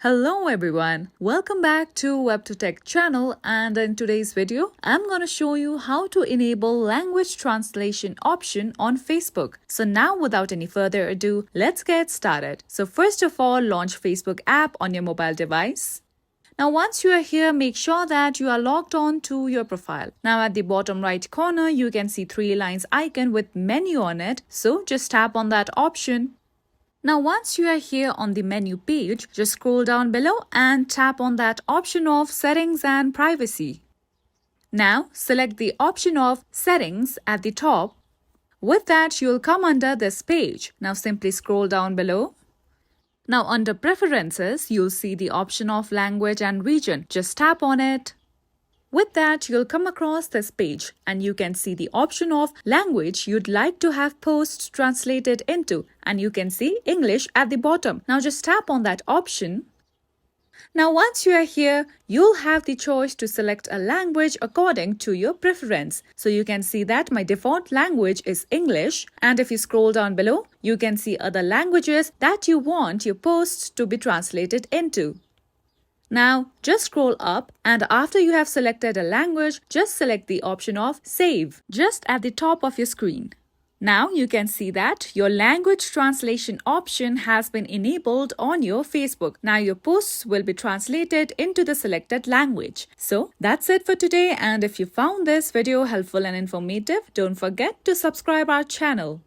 Hello everyone, welcome back to WebToTech channel, and in today's video I'm going to show you how to enable language translation option on Facebook. So now without any further ado, let's get started. So first of all, launch Facebook app on your mobile device. Now once you are here, make sure that you are logged on to your profile. Now at the bottom right corner, you can see three lines icon with menu on it. So just tap on that option. Now once you are here on the menu page, just scroll down below and tap on that option of Settings and Privacy. Now select the option of Settings at the top. With that, you'll come under this page. Now simply scroll down below. Now under Preferences, you'll see the option of Language and Region. Just tap on it. With that, you'll come across this page and you can see the option of language you'd like to have posts translated into, and you can see English at the bottom. Now just tap on that option. Now once you are here, you'll have the choice to select a language according to your preference. So you can see that my default language is English, and if you scroll down below, you can see other languages that you want your posts to be translated into. Now just scroll up, and after you have selected a language, just select the option of Save just at the top of your screen. Now you can see that your language translation option has been enabled on your Facebook. Now your posts will be translated into the selected language. So that's it for today, and if you found this video helpful and informative, don't forget to subscribe our channel.